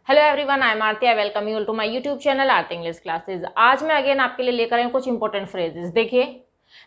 Hello everyone, I am Aarti. I welcome you to my YouTube channel Aarti English classes. आज मैं again आपके लिए लेकर आई हूँ कुछ इंपॉर्टेंट फ्रेजेस। देखिए,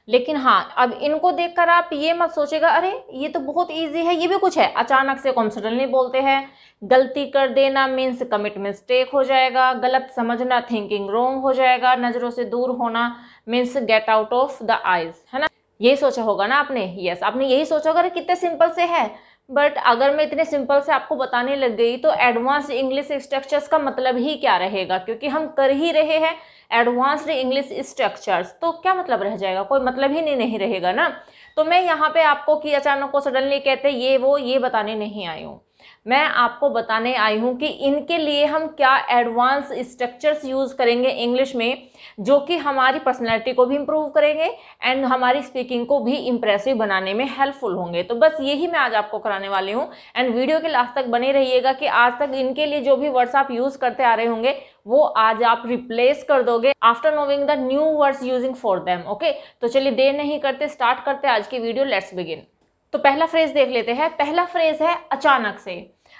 लेकिन हाँ, अब इनको देखकर आप ये मत सोचेगा अरे ये तो बहुत इजी है, ये भी कुछ है। अचानक से कौन सडनली बोलते हैं। गलती कर देना मीन्स कमिट मिस्टेक हो जाएगा। गलत समझना थिंकिंग रोंग हो जाएगा। नजरों से दूर होना means gate out of the eyes, है ना। यही सोचा होगा ना आपने। यस, आपने यही सोचा होगा कितने सिंपल से है। बट अगर मैं इतने सिंपल से आपको बताने लग गई तो एडवांस्ड इंग्लिश स्ट्रक्चर्स का मतलब ही क्या रहेगा, क्योंकि हम कर ही रहे हैं एडवांस्ड इंग्लिश स्ट्रक्चर्स, तो क्या मतलब रह जाएगा, कोई मतलब ही नहीं रहेगा ना। तो मैं यहाँ पे आपको कि अचानक को सडनली कहते ये वो ये बताने नहीं आई हूँ। मैं आपको बताने आई हूँ कि इनके लिए हम क्या एडवांस स्ट्रक्चर्स यूज करेंगे इंग्लिश में, जो कि हमारी पर्सनैलिटी को भी इम्प्रूव करेंगे एंड हमारी स्पीकिंग को भी इम्प्रेसिव बनाने में हेल्पफुल होंगे। तो बस यही मैं आज आपको कराने वाली हूँ एंड वीडियो के लास्ट तक बने रहिएगा कि आज तक इनके लिए जो भी वर्ड्स आप यूज करते आ रहे होंगे वो आज आप रिप्लेस कर दोगे after knowing the new words using for them. Okay, तो चलिए देर नहीं करते, स्टार्ट करते आज की वीडियो। Let's begin. तो पहला फ्रेज देख लेते हैं। पहला फ्रेज है अचानक से।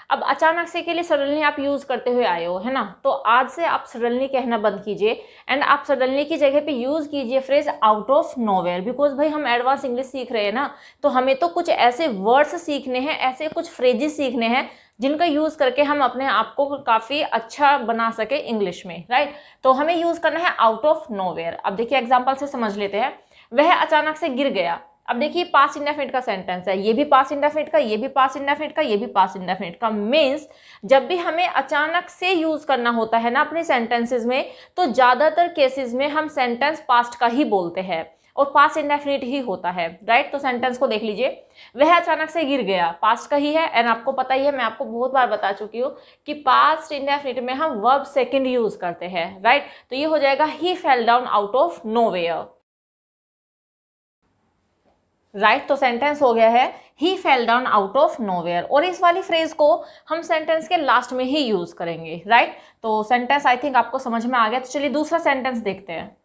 अब अचानक से के लिए सडनली आप यूज करते हुए आए हो, है ना। तो आज से आप सडनली कहना बंद कीजिए एंड आप सडनली की जगह पे यूज कीजिए phrase out of nowhere. Because भाई हम एडवांस इंग्लिश सीख रहे हैं ना, तो हमें तो कुछ ऐसे वर्ड्स सीखने हैं, ऐसे कुछ फ्रेजेस सीखने हैं जिनका यूज करके हम अपने आप को काफी अच्छा बना सके इंग्लिश में, राइट। तो हमें यूज करना है आउट ऑफ नोवेयर। अब देखिए एग्जाम्पल से समझ लेते हैं। वह अचानक से गिर गया। अब देखिए पास्ट इंडेफिनिट का सेंटेंस है, ये भी पास्ट इंडेफिनिट का, ये भी पास्ट इंडेफिनिट का, ये भी पास्ट इंडेफिनिट का। मीन्स जब भी हमें अचानक से यूज करना होता है ना अपने सेंटेंसेस में, तो ज्यादातर केसेस में हम सेंटेंस पास्ट का ही बोलते हैं और पास्ट इंडेफिनिट ही होता है, राइट। तो सेंटेंस को देख लीजिए। वह अचानक से गिर गया, पास्ट का ही है एंड आपको पता ही है, मैं आपको बहुत बार बता चुकी हूँ कि पास्ट इंडेफिनिट में हम वर्ब सेकंड यूज करते हैं, राइट। तो ये हो जाएगा he fell down out of nowhere, right. तो सेंटेंस हो गया है he fell down out of nowhere. और इस वाली फ्रेज को हम सेंटेंस के लास्ट में ही यूज करेंगे, राइट। तो सेंटेंस आई थिंक आपको समझ में आ गया। तो चलिए दूसरा सेंटेंस देखते हैं।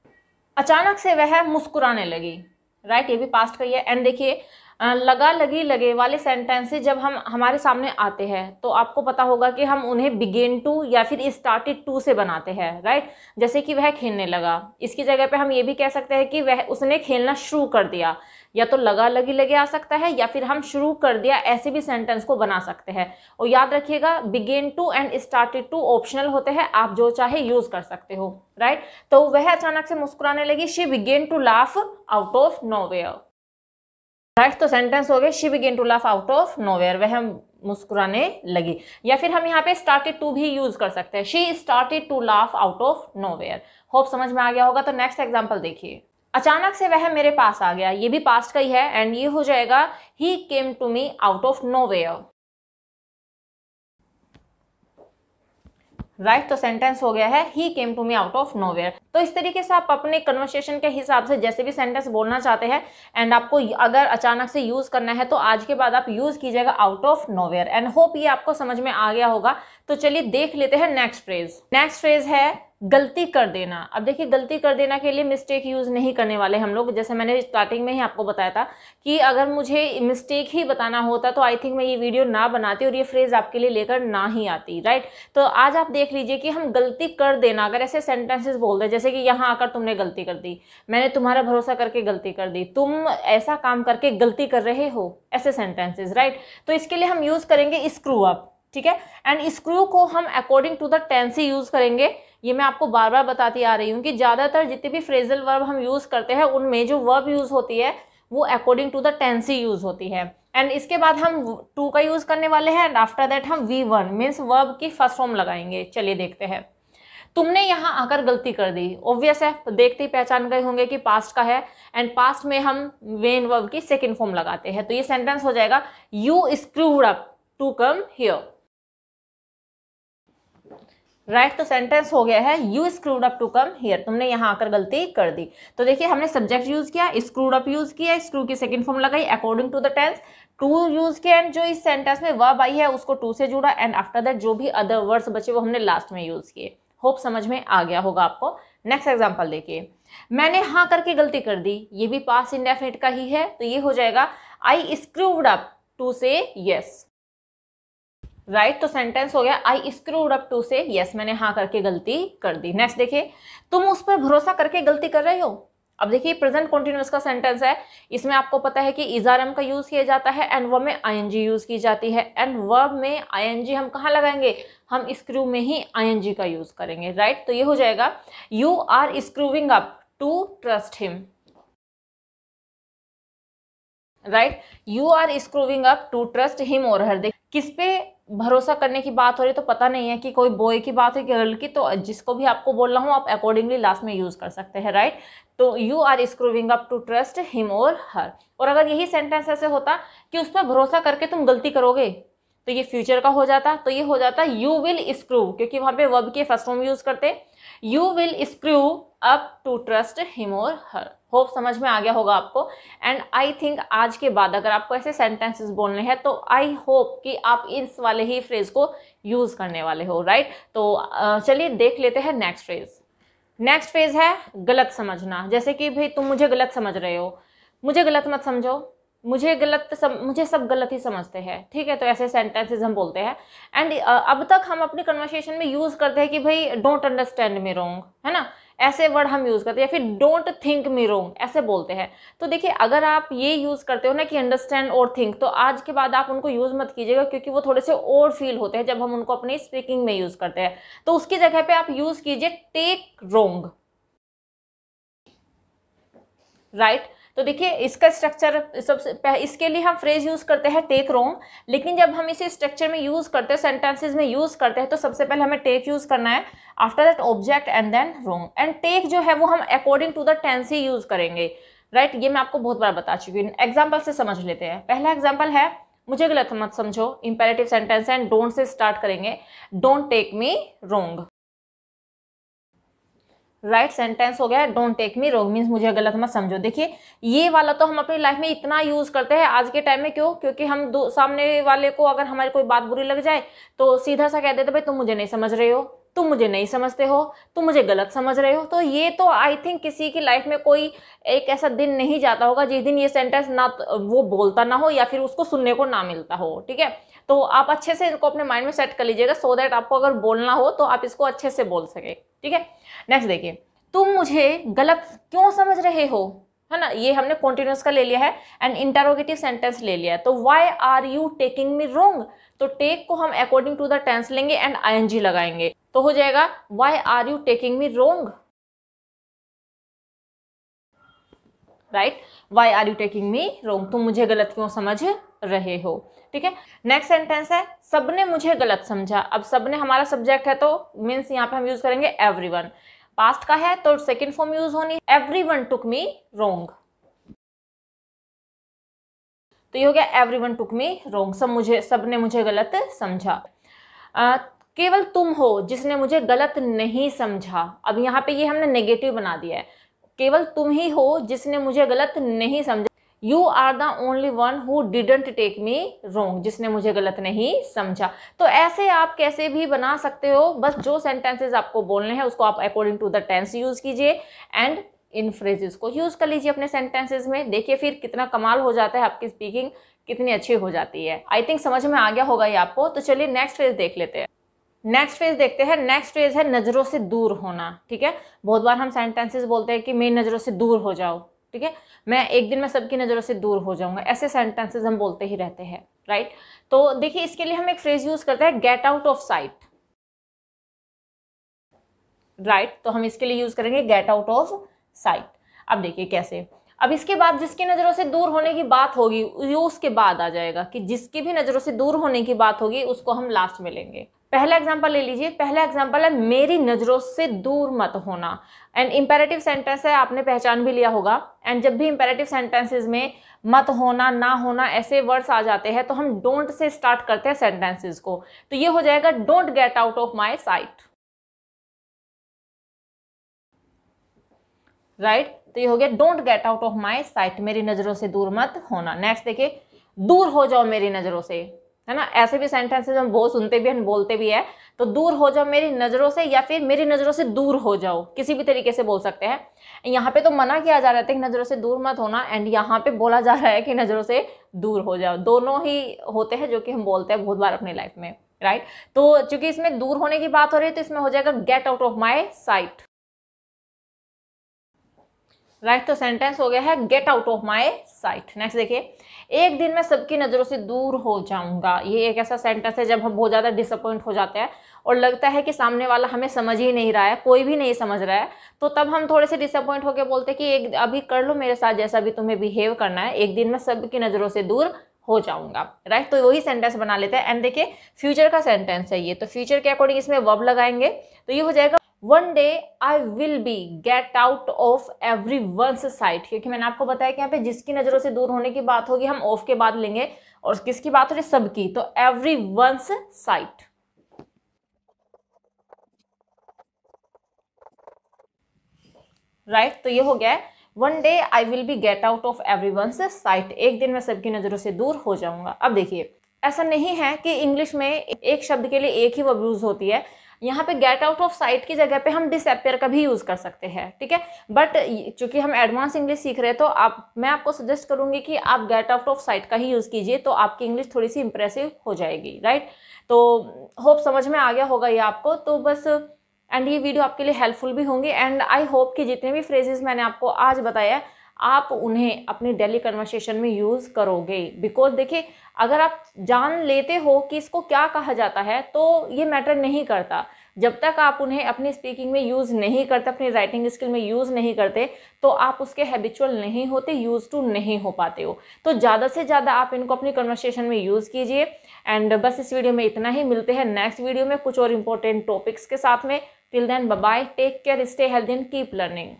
अचानक से वह मुस्कुराने लगी, राइट। ये भी पास्ट का ही है एंड देखिए लगा लगी लगे वाले सेंटेंसेस जब हम हमारे सामने आते हैं तो आपको पता होगा कि हम उन्हें बिगेन टू या फिर स्टार्टेड टू से बनाते हैं, राइट। जैसे कि वह खेलने लगा, इसकी जगह पे हम ये भी कह सकते हैं कि वह उसने खेलना शुरू कर दिया। या तो लगा लगी लगे आ सकता है या फिर हम शुरू कर दिया, ऐसे भी सेंटेंस को बना सकते हैं। और याद रखिएगा begin to and started to optional होते हैं, आप जो चाहे यूज कर सकते हो, राइट। तो वह अचानक से मुस्कुराने लगी, she began to laugh out of nowhere, right. तो सेंटेंस हो गए she began to laugh out of nowhere, वह मुस्कुराने लगी। या फिर हम यहाँ पे स्टार्टेड टू भी यूज कर सकते हैं, she started to laugh out of nowhere. Hope समझ में आ गया होगा। तो नेक्स्ट एग्जांपल देखिए। अचानक से वह मेरे पास आ गया, ये भी पास्ट का ही है एंड ये हो जाएगा he came to me out of nowhere, right. तो सेंटेंस हो गया है he came to me out of nowhere. तो इस तरीके से आप अपने कन्वर्सेशन के हिसाब से जैसे भी सेंटेंस बोलना चाहते हैं एंड आपको अगर अचानक से यूज करना है तो आज के बाद आप यूज कीजिएगा out of nowhere and hope ये आपको समझ में आ गया होगा। तो चलिए देख लेते हैं नेक्स्ट फ्रेज। नेक्स्ट फ्रेज है गलती कर देना। अब देखिए गलती कर देना के लिए मिस्टेक यूज नहीं करने वाले हम लोग। जैसे मैंने स्टार्टिंग में ही आपको बताया था कि अगर मुझे मिस्टेक ही बताना होता तो आई थिंक मैं ये वीडियो ना बनाती और ये फ्रेज आपके लिए लेकर ना ही आती, राइट। तो आज आप देख लीजिए कि हम गलती कर देना अगर ऐसे सेंटेंसेस बोल रहे, जैसे कि यहाँ आकर तुमने गलती कर दी, मैंने तुम्हारा भरोसा करके गलती कर दी, तुम ऐसा काम करके गलती कर रहे हो, ऐसे सेंटेंसेस, राइट। तो इसके लिए हम यूज करेंगे स्क्रू अप, ठीक है। एंड स्क्रू को हम अकॉर्डिंग टू द टेंस ही यूज करेंगे। ये मैं आपको बार बार बताती आ रही हूँ कि ज्यादातर जितने भी फ्रेजल वर्ब हम यूज करते हैं उनमें जो वर्ब यूज होती है वो अकॉर्डिंग टू द टेंस ही यूज होती है। एंड इसके बाद हम टू का यूज करने वाले हैं एंड आफ्टर दैट हम V1 मीन्स वर्ब की फर्स्ट फॉर्म लगाएंगे। चलिए देखते हैं। तुमने यहाँ आकर गलती कर दी, ऑब्वियस है, देखते ही पहचान गए होंगे कि पास्ट का है एंड पास्ट में हम मेन वर्ब की सेकेंड फॉर्म लगाते हैं। तो ये सेंटेंस हो जाएगा you screwed up to come here, right. तो सेंटेंस हो गया है you screwed up to come here, तुमने यहाँ आकर गलती कर दी। तो देखिए हमने सब्जेक्ट यूज किया, स्क्रूड अप यूज किया, स्क्रू की सेकंड फॉर्म लगाई according to the tense, to use किया एंड जो इस सेंटेंस में वर्ब आई है उसको टू से जुड़ा एंड आफ्टर दैट जो भी अदर वर्ड्स बचे वो हमने लास्ट में यूज किए। होप समझ में आ गया होगा आपको। नेक्स्ट एग्जाम्पल देखिए। मैंने हाँ करके गलती कर दी, ये भी पास्ट इंडेफिनिट का ही है, तो ये हो जाएगा आई स्क्रूड अप टू से यस, राइट। तो सेंटेंस हो गया आई स्क्रूड अप टू से यस, मैंने हाँ करके गलती कर दी। नेक्स्ट देखिए, तुम उस पर भरोसा करके गलती कर रहे हो। अब देखिए प्रेजेंट कॉन्टिन्यूअस का सेंटेंस है, इसमें आपको पता है कि इजारम का यूज किया जाता है एंड वर्ब में आईएनजी यूज की जाती है। एंड वर्ब में आईएनजी हम कहाँ लगाएंगे, हम स्क्रू में ही आईएनजी का यूज करेंगे। राइट। तो ये हो जाएगा you are screwing up to trust him. Right, you are screwing up to trust him और हर। किस पे भरोसा करने की बात हो रही है, तो पता नहीं है कि कोई बॉय की बात है कि गर्ल की, तो जिसको भी आपको बोलना हो आप अकॉर्डिंगली लास्ट में यूज कर सकते हैं। राइट। तो you are screwing up to trust him और हर। और अगर यही सेंटेंस ऐसे होता कि उस पर भरोसा करके तुम गलती करोगे, तो ये फ्यूचर का हो जाता। तो ये हो जाता यू विल स्क्रू, क्योंकि वहां पे वर्ब के फर्स्ट फॉर्म यूज करते, you will screw up to trust him और हर। होप समझ में आ गया होगा आपको। एंड आई थिंक आज के बाद अगर आपको ऐसे सेंटेंसेस बोलने हैं तो आई होप कि आप इस वाले ही फ्रेज को यूज करने वाले हो। राइट। तो चलिए देख लेते हैं नेक्स्ट फ्रेज। नेक्स्ट फ्रेज है गलत समझना। जैसे कि भाई तुम मुझे गलत समझ रहे हो, मुझे गलत मत समझो, मुझे सब गलत ही समझते हैं। ठीक है, तो ऐसे सेंटेंसेस हम बोलते हैं। एंड अब तक हम अपनी कन्वर्सेशन में यूज करते हैं कि भाई डोंट अंडरस्टैंड मी रॉन्ग, है ना, ऐसे वर्ड हम यूज करते हैं, या फिर डोंट थिंक मी रॉन्ग ऐसे बोलते हैं। तो देखिए अगर आप ये यूज करते हो ना कि अंडरस्टैंड और थिंक, तो आज के बाद आप उनको यूज मत कीजिएगा, क्योंकि वो थोड़े से और फील होते हैं जब हम उनको अपनी स्पीकिंग में यूज करते हैं। तो उसकी जगह पे आप यूज कीजिए टेक रॉन्ग। राइट। तो देखिए इसका स्ट्रक्चर सबसे इसके लिए हम फ्रेज यूज करते हैं टेक रॉन्ग, लेकिन जब हम इसे स्ट्रक्चर में यूज करते हैं, सेंटेंसेस में यूज करते हैं, तो सबसे पहले हमें टेक यूज करना है, after that object and then wrong. And take जो है वो हम अकॉर्डिंग टू द टेंस ही यूज करेंगे। राइट। ये मैं आपको बहुत बार बता चुकी हूँ। एग्जाम्पल से समझ लेते हैं। पहला एग्जाम्पल है मुझे गलत मत समझो, इंपेरेटिव सेंटेंस एंड डोंट से स्टार्ट करेंगे, don't take me wrong. Right sentence हो गया don't take me wrong, means मुझे गलत मत समझो। देखिए ये वाला तो हम अपनी लाइफ में इतना यूज करते हैं आज के टाइम में। क्यों? क्योंकि हम सामने वाले को अगर हमारी कोई बात बुरी लग जाए तो सीधा सा कह देते भाई तुम मुझे नहीं समझ रहे हो, तुम मुझे नहीं समझते हो, तुम मुझे गलत समझ रहे हो। तो ये तो आई थिंक किसी की लाइफ में कोई एक ऐसा दिन नहीं जाता होगा जिस दिन ये सेंटेंस ना वो बोलता ना हो या फिर उसको सुनने को ना मिलता हो। ठीक है, तो आप अच्छे से इनको अपने माइंड में सेट कर लीजिएगा, सो दैट आपको अगर बोलना हो तो आप इसको अच्छे से बोल सके। ठीक है, नेक्स्ट देखिए, तुम मुझे गलत क्यों समझ रहे हो, है ना, ये हमने कॉन्टिन्यूअस का ले लिया है एंड इंटरोगेटिव सेंटेंस ले लिया है। तो why are you taking me wrong, तो टेक को हम अकॉर्डिंग टू द टेंस लेंगे एंड आईएनजी लगाएंगे, तो हो जाएगा why are you taking me wrong. Right, why are you taking me wrong, तुम मुझे गलत क्यों समझ रहे हो। ठीक है, नेक्स्ट सेंटेंस है सबने मुझे गलत समझा। अब सबने हमारा सब्जेक्ट है तो मीन्स यहाँ पे हम यूज करेंगे एवरीवन। पास्ट का है तो सेकंड फॉर्म यूज होनी है, एवरीवन टुक मी रॉन्ग। तो ये हो गया एवरीवन टुक मी रॉन्ग, सबने मुझे गलत समझा। केवल तुम हो जिसने मुझे गलत नहीं समझा। अब यहाँ पे ये हमने नेगेटिव बना दिया है, केवल तुम ही हो जिसने मुझे गलत नहीं समझा। You are the only one who didn't take me wrong, जिसने मुझे गलत नहीं समझा। तो ऐसे आप कैसे भी बना सकते हो, बस जो सेंटेंसेस आपको बोलने हैं उसको आप according to the tense use कीजिए एंड इन फ्रेजेस को यूज कर लीजिए अपने सेंटेंसेस में। देखिए फिर कितना कमाल हो जाता है, आपकी स्पीकिंग कितनी अच्छी हो जाती है। आई थिंक समझ में आ गया होगा ये आपको। तो चलिए नेक्स्ट फ्रेज देख लेते हैं। नेक्स्ट फ्रेज देखते हैं। नेक्स्ट फ्रेज है नजरों से दूर होना। ठीक है, बहुत बार हम सेंटेंसेस बोलते हैं कि मेरी नजरों से दूर हो जाओ। ठीक है, मैं एक दिन में सबकी नजरों से दूर हो जाऊंगा, ऐसे सेंटेंसेस हम बोलते ही रहते हैं। राइट, तो देखिए इसके लिए हम एक फ्रेज यूज करते हैं gate out of site. Right, तो हम इसके लिए यूज करेंगे गेट आउट ऑफ साइट। अब देखिए कैसे, अब इसके बाद जिसकी नजरों से दूर होने की बात होगी ये उसके बाद आ जाएगा, कि जिसकी भी नजरों से दूर होने की बात होगी उसको हम लास्ट में लेंगे। पहला एग्जांपल ले लीजिए। पहला एग्जांपल है मेरी नजरों से दूर मत होना। एंड इंपेरेटिव सेंटेंस है, आपने पहचान भी लिया होगा। एंड जब भी इंपेरेटिव सेंटेंसेस में मत होना, ना होना ऐसे वर्ड्स आ जाते हैं तो हम डोंट से स्टार्ट करते हैं सेंटेंसेस को। तो ये हो जाएगा don't get out of my site. Right, तो ये हो गया don't get out of my site, मेरी नजरों से दूर मत होना। नेक्स्ट देखिए, दूर हो जाओ मेरी नजरों से, है ना, ऐसे भी सेंटेंसेस हम बहुत सुनते भी हैं, बोलते भी है। तो दूर हो जाओ मेरी नजरों से, या फिर मेरी नजरों से दूर हो जाओ, किसी भी तरीके से बोल सकते हैं। यहाँ पे तो मना किया जा रहा था कि नजरों से दूर मत होना, एंड यहाँ पे बोला जा रहा है कि नजरों से दूर हो जाओ। दोनों ही होते हैं जो कि हम बोलते हैं बहुत बार अपनी लाइफ में। राइट। तो चूंकि इसमें दूर होने की बात हो रही है तो इसमें हो जाएगा gate out of my site, right. तो सेंटेंस हो गया है gate out of my site. Next देखिए, एक दिन मैं सबकी नजरों से दूर हो जाऊंगा। ये एक ऐसा सेंटेंस है जब हम बहुत ज्यादा डिसअपॉइंट हो जाते हैं और लगता है कि सामने वाला हमें समझ ही नहीं रहा है, कोई भी नहीं समझ रहा है, तो तब हम थोड़े से डिसअपॉइंट होकर बोलते हैं कि एक अभी कर लो मेरे साथ जैसा भी तुम्हें बिहेव करना है, एक दिन मैं सबकी नजरों से दूर हो जाऊंगा, राइट। तो वही सेंटेंस बना लेते हैं। एंड देखिए फ्यूचर का सेंटेंस है ये, तो फ्यूचर के अकॉर्डिंग इसमें वर्ब लगाएंगे, तो ये हो जाएगा one day I will be get out of everyone's sight. क्योंकि मैंने आपको बताया कि यहाँ पे जिसकी नजरों से दूर होने की बात होगी हम ऑफ के बाद लेंगे, और किसकी बात हो रही है, सबकी, तो एवरी वंस साइट, राइट। तो ये हो गया है one day I will be get out of everyone's sight, एक दिन मैं सबकी नजरों से दूर हो जाऊंगा। अब देखिए ऐसा नहीं है कि इंग्लिश में एक शब्द के लिए एक ही वर्ब यूज होती है, यहाँ पे गेट आउट ऑफ साइट की जगह पे हम डिसअपियर का भी यूज कर सकते हैं, ठीक है। बट चूंकि हम एडवांस इंग्लिश सीख रहे हैं तो मैं आपको सजेस्ट करूंगी कि आप गेट आउट ऑफ साइट का ही यूज कीजिए, तो आपकी इंग्लिश थोड़ी सी इंप्रेसिव हो जाएगी, राइट। तो होप समझ में आ गया होगा ये आपको, तो बस एंड ये वीडियो आपके लिए हेल्पफुल भी होंगी। एंड आई होप कि जितने भी फ्रेजेस मैंने आपको आज बताया आप उन्हें अपनी डेली कन्वर्सेशन में यूज़ करोगे। बिकॉज देखिए अगर आप जान लेते हो कि इसको क्या कहा जाता है तो ये मैटर नहीं करता, जब तक आप उन्हें अपनी स्पीकिंग में यूज़ नहीं करते, अपनी राइटिंग स्किल में यूज़ नहीं करते, तो आप उसके हैबिचुअल नहीं होते, यूज टू नहीं हो पाते हो। तो ज़्यादा से ज़्यादा आप इनको अपनी कन्वर्सेशन में यूज़ कीजिए। एंड बस इस वीडियो में इतना ही, मिलते हैं नेक्स्ट वीडियो में कुछ और इंपॉर्टेंट टॉपिक्स के साथ में। Till then bye bye, take care, stay healthy and keep learning.